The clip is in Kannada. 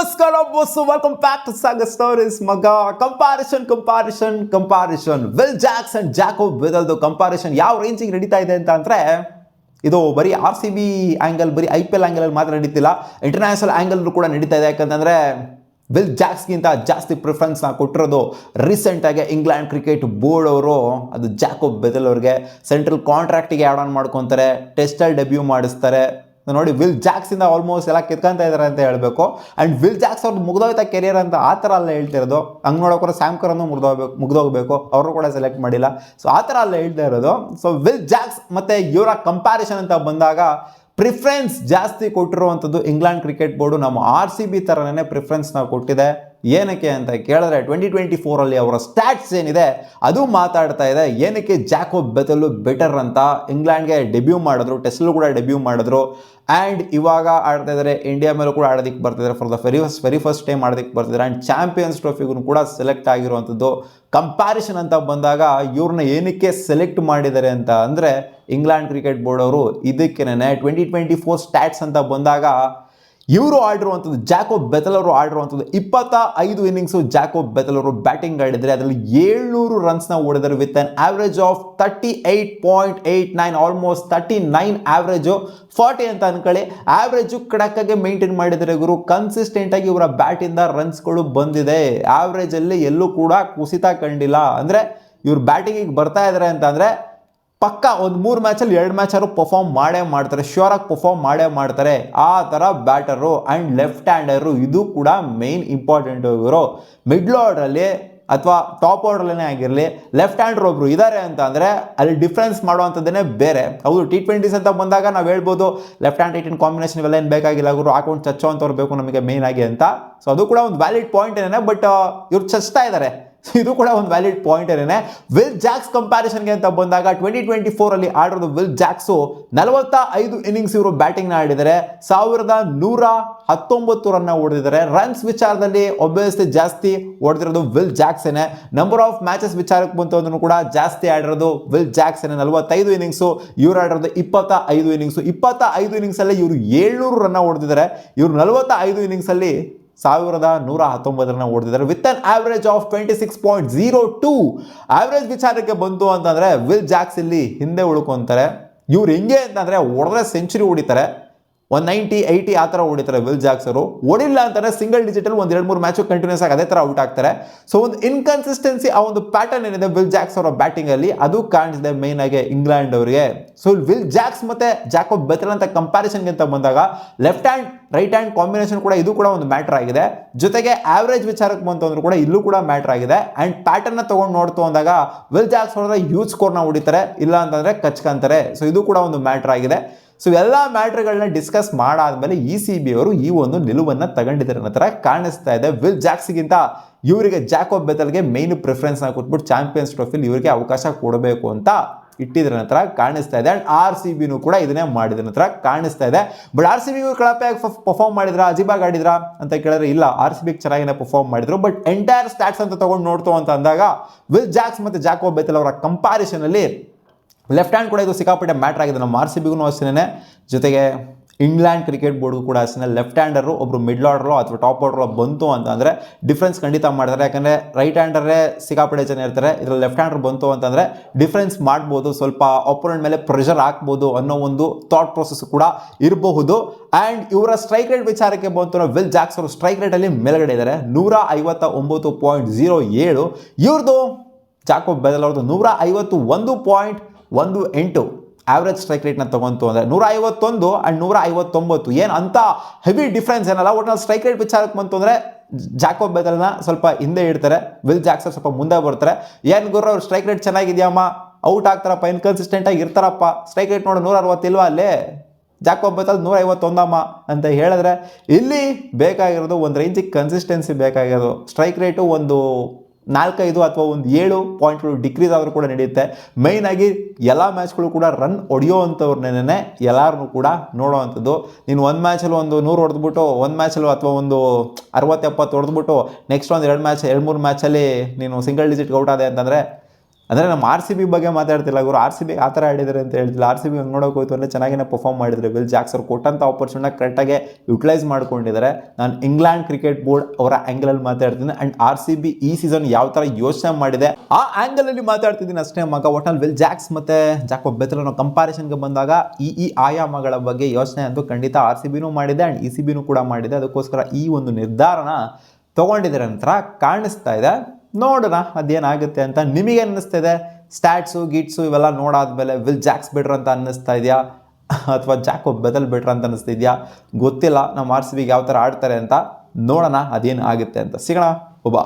ನಮಸ್ಕಾರ boss, welcome back to Sagar stories. ಮಗ ಕಂಪಾರಿಷನ್ ವಿಲ್ ಜಾಕ್ಸ್ ಅಂಡ್ ಜಾಕೋ ಬೆದಲ್ದು ಕಂಪಾರಿಷನ್ ಯಾವ ರೇಂಜಿಗೆ ನಡೀತಾ ಇದೆ ಅಂತ ಅಂದರೆ, ಇದು ಬರೀ RCB ಆ್ಯಂಗಲ್, ಬರೀ IPL ಆ್ಯಂಗಲಲ್ಲಿ ಮಾತ್ರ ನಡೀತಿಲ್ಲ, ಇಂಟರ್ನ್ಯಾಷನಲ್ ಆ್ಯಂಗಲ್ ಕೂಡ ನಡೀತಾ ಇದೆ. ಯಾಕಂತಂದರೆ ವಿಲ್ ಜಾಕ್ಸ್ಗಿಂತ ಜಾಸ್ತಿ ಪ್ರಿಫರೆನ್ಸ್ನ ಕೊಟ್ಟಿರೋದು ರೀಸೆಂಟಾಗಿ ಇಂಗ್ಲೆಂಡ್ ಕ್ರಿಕೆಟ್ ಬೋರ್ಡ್ ಅವರು ಅದು ಜಾಕೋ ಬೆದಲ್ ಅವ್ರಿಗೆ ಸೆಂಟ್ರಲ್ ಕಾಂಟ್ರಾಕ್ಟಿಗೆ ಆ್ಯಡ್ ಆನ್ ಮಾಡ್ಕೊತಾರೆ, ಟೆಸ್ಟಲ್ಲಿ ಡೆಬ್ಯೂ ಮಾಡಿಸ್ತಾರೆ. ನೋಡಿ, ವಿಲ್ ಜಾಕ್ಸಿಂದ ಆಲ್ಮೋಸ್ಟ್ ಎಲ್ಲ ಕಿತ್ಕೊಂತ ಇದ್ದಾರೆ ಅಂತ ಹೇಳಬೇಕು. ಆ್ಯಂಡ್ ವಿಲ್ ಜಾಕ್ಸ್ ಅವ್ರದ್ದು ಮುಗ್ದೋಯ್ತಾ ಕೆರಿಯರ್ ಅಂತ ಆ ಥರ ಅಲ್ಲ ಹೇಳ್ತಿರೋದು. ಹಂಗೆ ನೋಡೋಕೆ ಸ್ಯಾಮ್ ಕರನ್ನು ಮುಗ್ದೋಗ್ಬೇಕು, ಅವರು ಕೂಡ ಸೆಲೆಕ್ಟ್ ಮಾಡಿಲ್ಲ. ಸೊ ಆ ಥರ ಅಲ್ಲ ಹೇಳ್ತಾ ಇರೋದು. ಸೊ ವಿಲ್ ಜಾಕ್ಸ್ ಮತ್ತು ಇವರ ಕಂಪ್ಯಾರಿಸನ್ ಅಂತ ಬಂದಾಗ ಪ್ರಿಫರೆನ್ಸ್ ಜಾಸ್ತಿ ಕೊಟ್ಟಿರುವಂಥದ್ದು ಇಂಗ್ಲೆಂಡ್ ಕ್ರಿಕೆಟ್ ಬೋರ್ಡು ನಮ್ಮ RCB ಥರನೇ ಪ್ರಿಫರೆನ್ಸ್ನ ಕೊಟ್ಟಿದೆ. ಏನಕ್ಕೆ ಅಂತ ಕೇಳಿದ್ರೆ 2024 ಅವರ ಸ್ಟ್ಯಾಟ್ಸ್ ಏನಿದೆ ಅದು ಮಾತಾಡ್ತಾ ಇದೆ. ಏನಕ್ಕೆ ಜಾಕೋ ಬೆದಲ್ ಬೆಟರ್ ಅಂತ. ಇಂಗ್ಲೆಂಡ್ಗೆ ಡೆಬ್ಯೂ ಮಾಡಿದ್ರು, ಟೆಸ್ಟಲ್ಲೂ ಕೂಡ ಡೆಬ್ಯೂ ಮಾಡಿದ್ರು, ಆ್ಯಂಡ್ ಇವಾಗ ಆಡ್ತಾ ಇದ್ದಾರೆ. ಇಂಡಿಯಾ ಮೇಲೂ ಕೂಡ ಆಡೋದಕ್ಕೆ ಬರ್ತಿದ್ದಾರೆ, for the very first time ಆಡೋದಕ್ಕೆ ಬರ್ತಿದ್ದಾರೆ. ಆ್ಯಂಡ್ ಚಾಂಪಿಯನ್ಸ್ ಟ್ರೋಫಿಗೂ ಕೂಡ ಸೆಲೆಕ್ಟ್ ಆಗಿರುವಂಥದ್ದು. ಕಂಪ್ಯಾರಿಸನ್ ಅಂತ ಬಂದಾಗ ಇವ್ರನ್ನ ಏನಕ್ಕೆ ಸೆಲೆಕ್ಟ್ ಮಾಡಿದ್ದಾರೆ ಅಂತ ಅಂದರೆ, ಇಂಗ್ಲೆಂಡ್ ಕ್ರಿಕೆಟ್ ಬೋರ್ಡ್ ಅವರು ಇದಕ್ಕೇನೆ 2024 ಸ್ಟ್ಯಾಟ್ಸ್ ಅಂತ ಬಂದಾಗ ಇವರು ಆಡಿರುವಂಥದ್ದು, ಜಾಕೋ ಬೆದಲ್ ಅವರು ಆಡಿರುವಂಥದ್ದು 25 ಇನ್ನಿಂಗ್ಸು ಜಾಕೋ ಬೆದಲ್ ಅವರು ಬ್ಯಾಟಿಂಗ್ ಆಡಿದರೆ ಅದರಲ್ಲಿ 700 ರನ್ಸ್ನ ಹೊಡೆದರು with an average of 38.89, almost 39 average, 40 ಅಂತ ಅನ್ಕೊಳ್ಳಿ. ಆವ್ರೇಜು ಕಡಕ್ಕಾಗೆ ಮೇಂಟೈನ್ ಮಾಡಿದರೆ ಗುರು. ಕನ್ಸಿಸ್ಟೆಂಟಾಗಿ ಇವರ ಬ್ಯಾಟಿಂದ ರನ್ಸ್ಗಳು ಬಂದಿದೆ. ಆವ್ರೇಜಲ್ಲಿ ಎಲ್ಲೂ ಕೂಡ ಕುಸಿತ ಕಂಡಿಲ್ಲ. ಅಂದರೆ ಇವ್ರು ಬ್ಯಾಟಿಂಗಿಗೆ ಬರ್ತಾ ಇದ್ದಾರೆ ಅಂತ ಅಂದರೆ ಪಕ್ಕ ಒಂದು 3 ಮ್ಯಾಚಲ್ಲಿ 2 ಮ್ಯಾಚಾರು ಪರ್ಫಾರ್ಮ್ ಮಾಡ್ತಾರೆ, ಶ್ಯೂರಾಗಿ ಪರ್ಫಾರ್ಮ್ ಮಾಡ್ತಾರೆ. ಆ ಥರ ಬ್ಯಾಟರು ಆ್ಯಂಡ್ ಲೆಫ್ಟ್ ಹ್ಯಾಂಡರು, ಇದು ಕೂಡ ಮೇನ್ ಇಂಪಾರ್ಟೆಂಟ್. ಇವರು ಮಿಡ್ಲ್ ಆರ್ಡ್ರಲ್ಲಿ ಅಥವಾ ಟಾಪ್ ಆರ್ಡ್ರಲ್ಲೇ ಆಗಿರಲಿ ಲೆಫ್ಟ್ ಹ್ಯಾಂಡರ್ ಒಬ್ರು ಇದ್ದಾರೆ ಅಂತ ಅಂದರೆ ಅಲ್ಲಿ ಡಿಫ್ರೆನ್ಸ್ ಮಾಡುವಂಥದ್ದೇ ಬೇರೆ. ಹೌದು, T20s ಅಂತ ಬಂದಾಗ ನಾವು ಹೇಳ್ಬೋದು left hand right hand combination ಇವೆಲ್ಲ ಏನು ಬೇಕಾಗಿಲ್ಲ, ಅವರು ಹಾಕೊಂಡು ಚಚ್ಚೋ ಅಂತವ್ರು ಬೇಕು ನಮಗೆ ಮೇನ್ ಆಗಿ ಅಂತ. ಸೊ ಅದು ಕೂಡ ಒಂದು ವ್ಯಾಲಿಡ್ ಪಾಯಿಂಟ್ ಏನೇ, ಬಟ್ ಇವ್ರು ಚಚ್ತಾ ಇದ್ದಾರೆ, ಇದು ಕೂಡ ಒಂದು ವ್ಯಾಲಿಡ್ ಪಾಯಿಂಟ್ ಏನೇ. ವಿಲ್ ಜಾಕ್ಸ್ ಕಂಪ್ಯಾರಿಸನ್ಗೆ ಅಂತ ಬಂದಾಗ 2024 ಆಡಿರೋದು ವಿಲ್ ಜಾಕ್ಸು 45 ಇನ್ನಿಂಗ್ಸ್ ಇವರು ಬ್ಯಾಟಿಂಗ್ನ ಆಡಿದ್ದಾರೆ, 1119 ರನ್ನ ಹೊಡೆದಿದ್ದಾರೆ. ರನ್ಸ್ ವಿಚಾರದಲ್ಲಿ ಒಬ್ವಿಯಸ್ಲಿ ಜಾಸ್ತಿ ಹೊಡೆದಿರೋದು ವಿಲ್ ಜಾಕ್ಸೇನೆ. ನಂಬರ್ ಆಫ್ ಮ್ಯಾಚಸ್ ವಿಚಾರಕ್ಕೆ ಬಂತು ಅಂದ್ರೂ ಕೂಡ ಜಾಸ್ತಿ ಆಡಿರೋದು ವಿಲ್ ಜಾಕ್ಸೇನೆ, 45 ಇನ್ನಿಂಗ್ಸು. ಇವ್ರು ಆಡಿರೋದು 25 ಇನ್ನಿಂಗ್ಸು. 25 ಇನ್ನಿಂಗ್ಸಲ್ಲಿ ಇವರು 700 ರನ್ನ ಹೊಡೆದಿದ್ದಾರೆ. ಇವರು 45 ಇನ್ನಿಂಗ್ಸಲ್ಲಿ 1119 ರನ್ನ ಹೊಡೆದಿದ್ದಾರೆ with an average of 26.02. Average ವಿಚಾರಕ್ಕೆ ಬಂತು ಅಂತಂದರೆ ವಿಲ್ ಜಾಕ್ಸ್ ಇಲ್ಲಿ ಹಿಂದೆ ಉಳ್ಕೊತಾರೆ. ಇವ್ರು ಹೆಂಗೆ ಅಂತಂದರೆ ಹೊಡೆದ್ರೆ ಸೆಂಚುರಿ ಹೊಡಿತಾರೆ, 190, 80 ಆ ಥರ ಹೊಡಿತಾರೆ ವಿಲ್ ಜಾಕ್ಸ್ ಅವರು. ಹೊಡಿಲ್ಲ ಅಂತಂದರೆ ಸಿಂಗಲ್ ಡಿಜಿಟಲ್ 1-2-3 ಮ್ಯಾಚು ಕಂಟಿನ್ಯೂಸ್ ಆಗಿ ಅದೇ ಥರ ಔಟ್ ಆಗ್ತಾರೆ. ಸೊ ಒಂದು ಇನ್ಕನ್ಸಿಸ್ಟೆನ್ಸಿ, ಆ ಒಂದು ಪ್ಯಾಟರ್ನ್ ಏನಿದೆ ವಿಲ್ ಜಾಕ್ಸ್ ಅವರ ಬ್ಯಾಟಿಂಗಲ್ಲಿ ಅದು ಕಾಣಿಸಿದೆ ಮೇನ್ ಆಗಿ ಇಂಗ್ಲೆಂಡ್ ಅವರಿಗೆ. ಸೊ ವಿಲ್ ಜಾಕ್ಸ್ ಮತ್ತು ಜಾಕೋ ಬೆದಲ್ ಅಂತ ಕಂಪ್ಯಾರಿಸನ್ಗೆ ಅಂತ ಬಂದಾಗ left hand right hand combination ಕೂಡ ಇದು ಕೂಡ ಒಂದು ಮ್ಯಾಟ್ರ್ ಆಗಿದೆ. ಜೊತೆಗೆ ಆವ್ರೇಜ್ ವಿಚಾರಕ್ಕೆ ಬಂತು ಅಂದ್ರೂ ಕೂಡ ಇಲ್ಲೂ ಕೂಡ ಮ್ಯಾಟ್ರ್ ಆಗಿದೆ. ಆ್ಯಂಡ್ ಪ್ಯಾಟರ್ನ ತೊಗೊಂಡು ನೋಡ್ತು ಅಂದಾಗ ವಿಲ್ ಜಾಕ್ಸ್ ಹೊಡೆದ್ರೆ ಹ್ಯೂಜ್ ಸ್ಕೋರ್ನ ಹೊಡಿತಾರೆ, ಇಲ್ಲ ಅಂತಂದರೆ ಕಚ್ಕೊಂತಾರೆ. ಸೊ ಇದು ಕೂಡ ಒಂದು ಮ್ಯಾಟ್ರ್ ಆಗಿದೆ. ಸೊ ಎಲ್ಲ ಮ್ಯಾಟ್ರ್ಗಳನ್ನ ಡಿಸ್ಕಸ್ ಮಾಡಾದ್ಮೇಲೆ ECB ಅವರು ಈ ಒಂದು ನಿಲುವನ್ನು ತಗೊಂಡಿದ್ದಾರೆ ಅನ್ನೋ ಥರ ಕಾಣಿಸ್ತಾ ಇದೆ. ವಿಲ್ ಜಾಕ್ಸ್ಗಿಂತ ಇವರಿಗೆ ಜಾಕೋ ಬೆದಲ್ಗೆ ಮೇನ್ ಪ್ರಿಫರೆನ್ಸ್ನ ಕೊಟ್ಬಿಟ್ಟು ಚಾಂಪಿಯನ್ಸ್ ಟ್ರೋಫಿಲಿ ಇವರಿಗೆ ಅವಕಾಶ ಕೊಡಬೇಕು ಅಂತ ಇಟ್ಟಿದ್ರ ನಂತರ ಕಾಣಿಸ್ತಾ ಇದೆ. ಆ್ಯಂಡ್ RCBನೂ ಕೂಡ ಇದನ್ನೇ ಮಾಡಿದ್ರ ನಂತರ ಕಾಣಿಸ್ತಾ ಇದೆ. ಬಟ್ RCB ಕಳಪೆಯಾಗಿ ಪರ್ಫಾರ್ಮ್ ಮಾಡಿದ್ರ, ಅಜೀಬಾಗಿ ಆಡಿದ್ರ ಅಂತ ಕೇಳಿದ್ರೆ ಇಲ್ಲ, RCB ಚೆನ್ನಾಗಿನೇ ಪರ್ಫಾರ್ಮ್ ಮಾಡಿದ್ರು. ಬಟ್ ಎಂಟೈರ್ ಸ್ಟ್ಯಾಟ್ಸ್ ಅಂತ ತೊಗೊಂಡು ನೋಡ್ತು ಅಂತ ಅಂದಾಗ ವಿಲ್ ಜಾಕ್ಸ್ ಮತ್ತು ಜಾಕೋ ಬೆದಲ್ ಅವರ ಕಂಪ್ಯಾರಿಸನಲ್ಲಿ ಲೆಫ್ಟ್ ಹ್ಯಾಂಡ್ ಕೂಡ ಇದು ಸಿಕ್ಕಾಪಟ್ಟೆ ಮ್ಯಾಟ್ರ್ ಆಗಿದೆ. ನಮ್ಮ RCBಗೂ ಅಷ್ಟೇ, ಜೊತೆಗೆ ಇಂಗ್ಲೆಂಡ್ ಕ್ರಿಕೆಟ್ ಬೋರ್ಡ್ಗೂ ಕೂಡ ಅಷ್ಟೇ. ಲೆಫ್ಟ್ ಹ್ಯಾಂಡರು ಒಬ್ಬರು ಮಿಡ್ಲ್ ಆರ್ಡ್ರೋ ಅಥವಾ ಟಾಪ್ ಆರ್ಡ್ರೋ ಬಂತು ಅಂತಂದರೆ ಡಿಫ್ರೆನ್ಸ್ ಖಂಡಿತ ಮಾಡ್ತಾರೆ. ಯಾಕಂದರೆ ರೈಟ್ ಹ್ಯಾಂಡರೇ ಸಿಕ್ಕಾಪಟ್ಟೆ ಜನ ಇರ್ತಾರೆ, ಇದರಲ್ಲಿ ಲೆಫ್ಟ್ ಹ್ಯಾಂಡರ್ ಬಂತು ಅಂತಂದರೆ ಡಿಫ್ರೆನ್ಸ್ ಮಾಡ್ಬೋದು, ಸ್ವಲ್ಪ ಅಪೋನೆಂಟ್ ಮೇಲೆ ಪ್ರೆಷರ್ ಹಾಕ್ಬೋದು ಅನ್ನೋ ಒಂದು ಥಾಟ್ ಪ್ರೊಸೆಸ್ ಕೂಡ ಇರಬಹುದು. ಆ್ಯಂಡ್ ಇವರ ಸ್ಟ್ರೈಕ್ ರೇಟ್ ವಿಚಾರಕ್ಕೆ ಬಂತು, ವಿಲ್ ಜಾಕ್ಸ್ ಅವರು ಸ್ಟ್ರೈಕ್ ರೇಟಲ್ಲಿ ಮೇಲ್ಗಡೆ ಇದ್ದಾರೆ, 159.07. ಇವ್ರದ್ದು ಜಾಕೋ ಬೆದಲ್ ಅವ್ರದ್ದು 151.18 ಆವ್ರೇಜ್ ಸ್ಟ್ರೈಕ್ ರೇಟ್ನ ತೊಗೊಂತು ಅಂದರೆ 151 ಆ್ಯಂಡ್ 159 ಏನು ಅಂತ ಹೆವಿ ಡಿಫ್ರೆನ್ಸ್ ಏನಲ್ಲ. ಒಟ್ನಲ್ಲಿ ಸ್ಟ್ರೈಕ್ ರೇಟ್ ವಿಚಾರಕ್ಕೆ ಬಂತು ಅಂದರೆ ಜಾಕೋ ಬೆದಲ್ನ ಸ್ವಲ್ಪ ಹಿಂದೆ ಇಡ್ತಾರೆ, ವಿಲ್ ಜಾಕ್ಸ್ ಸ್ವಲ್ಪ ಮುಂದೆ ಬರ್ತಾರೆ. ಏನು ಗುರು ಅವ್ರು ಸ್ಟ್ರೈಕ್ ರೇಟ್ ಚೆನ್ನಾಗಿದೆಯಮ್ಮ, ಔಟ್ ಆಗ್ತಾರಪ್ಪ, ಇನ್ಕನ್ಸಿಸ್ಟೆಂಟಾಗಿ ಇರ್ತಾರಪ್ಪ, ಸ್ಟ್ರೈಕ್ ರೇಟ್ ನೋಡಿ 160 ಇಲ್ವಾ ಅಲ್ಲೇ, ಜಾಕೋ ಬೆದಲ್ 151 ಅಂತ ಹೇಳಿದ್ರೆ ಇಲ್ಲಿ ಬೇಕಾಗಿರೋದು ಒಂದು ರೇಂಜಿಗೆ ಕನ್ಸಿಸ್ಟೆನ್ಸಿ ಬೇಕಾಗಿರೋದು. ಸ್ಟ್ರೈಕ್ ರೇಟು ಒಂದು 4-5 ಅಥವಾ ಒಂದು 7 ಪಾಯಿಂಟ್ಗಳು ಡಿಕ್ರೀಸ್ ಆದರೂ ಕೂಡ ನಡೆಯುತ್ತೆ. ಮೈನಾಗಿ ಎಲ್ಲ ಮ್ಯಾಚ್ಗಳು ಕೂಡ ರನ್ ಹೊಡೆಯೋ ಅಂಥವ್ರನ್ನೇ ಎಲ್ಲರೂ ಕೂಡ ನೋಡೋವಂಥದ್ದು. ನೀನು ಒಂದು ಮ್ಯಾಚಲ್ಲಿ ಒಂದು 100 ಹೊಡೆದ್ಬಿಟ್ಟು, ಒಂದು ಮ್ಯಾಚಲ್ಲಿ ಅಥವಾ ಒಂದು 60-70 ಹೊಡೆದ್ಬಿಟ್ಟು ನೆಕ್ಸ್ಟ್ ಒಂದು 2-3 ಮ್ಯಾಚಲ್ಲಿ ನೀನು ಸಿಂಗಲ್ ಡಿಜಿಟ್ಗೆ ಔಟ್ ಆದೆ ಅಂತಂದರೆ ಅಂದರೆ ನಮ್ಮ ಆರ್ ಸಿ ಬಿ ಬಗ್ಗೆ ಮಾತಾಡ್ತಿಲ್ಲ ಗುರು, ಆರ್ ಸಿ ಬಿ ಆ ಥರ ಆಡಿದ್ದಾರೆ ಅಂತ ಹೇಳ್ತಿಲ್ಲ. ಆರ್ ಸಿ ಬಿ ಹಂಗೆ ನೋಡೋಕೆ ಹೋಯ್ತು ಅಂದರೆ ಚೆನ್ನಾಗಿನೇ ಪರ್ಫಾರ್ಮ್ ಮಾಡಿದರೆ. ವಿಲ್ ಜಾಕ್ಸ್ ಅವ್ರು ಕೊಟ್ಟಂಥ ಆಪರ್ಚುನಿಟಿನ ಕರೆಕ್ಟಾಗಿ ಯುಟಿಲೈಸ್ ಮಾಡ್ಕೊಂಡಿದ್ದಾರೆ. ನಾನು ಇಂಗ್ಲೆಂಡ್ ಕ್ರಿಕೆಟ್ ಬೋರ್ಡ್ ಅವರ ಆ್ಯಂಗಲಲ್ಲಿ ಮಾತಾಡ್ತೀನಿ ಆ್ಯಂಡ್ ಆರ್ ಸಿ ಬಿ ಈ ಸೀಸನ್ ಯಾವ ಥರ ಯೋಚನೆ ಮಾಡಿದೆ ಆ ಆ್ಯಂಗಲಲ್ಲಿ ಮಾತಾಡ್ತಿದ್ದೀನಿ ಅಷ್ಟೇ ಮಗ. ಒಟ್ನಲ್ಲಿ ವಿಲ್ ಜಾಕ್ಸ್ ಮತ್ತು ಜಾಕೋಬ್ ಬೆಥೆಲ್ ಅನ್ನೋ ಕಂಪಾರಿಸನ್ಗೆ ಬಂದಾಗ ಈ ಆಯಾಮಗಳ ಬಗ್ಗೆ ಯೋಚನೆ ಅಂತೂ ಖಂಡಿತ ಆರ್ ಸಿ ಬಿನೂ ಮಾಡಿದೆ ಆ್ಯಂಡ್ ಇ ಸಿ ಬಿನೂ ಕೂಡ ಮಾಡಿದೆ. ಅದಕ್ಕೋಸ್ಕರ ಈ ಒಂದು ನಿರ್ಧಾರನ ತೊಗೊಂಡಿದ್ದಾರೆ ಅಂತ ಕಾಣಿಸ್ತಾ ಇದೆ. ನೋಡೋಣ ಅದೇನಾಗುತ್ತೆ ಅಂತ. ನಿಮಗೆ ಅನ್ನಿಸ್ತಿದೆ ಸ್ಟ್ಯಾಟ್ಸು ಗೀಟ್ಸು ಇವೆಲ್ಲ ನೋಡಾದ್ಮೇಲೆ ವಿಲ್ ಜಾಕ್ಸ್ ಬೆಟ್ರ್ ಅಂತ ಅನ್ನಿಸ್ತಾ ಇದೆಯಾ ಅಥವಾ ಜಾಕೋಬ್ ಬೆಥೆಲ್ ಬೆಟ್ರ್ ಅಂತ ಅನ್ನಿಸ್ತಿದ್ಯಾ ಗೊತ್ತಿಲ್ಲ. ನಮ್ಮ ಆರ್ ಸಿ ಬಿಗೆ ಯಾವ ಥರ ಆಡ್ತಾರೆ ಅಂತ ನೋಡೋಣ ಅದೇನು ಆಗುತ್ತೆ ಅಂತ. ಸಿಗೋಣ ಒಬ್ಬ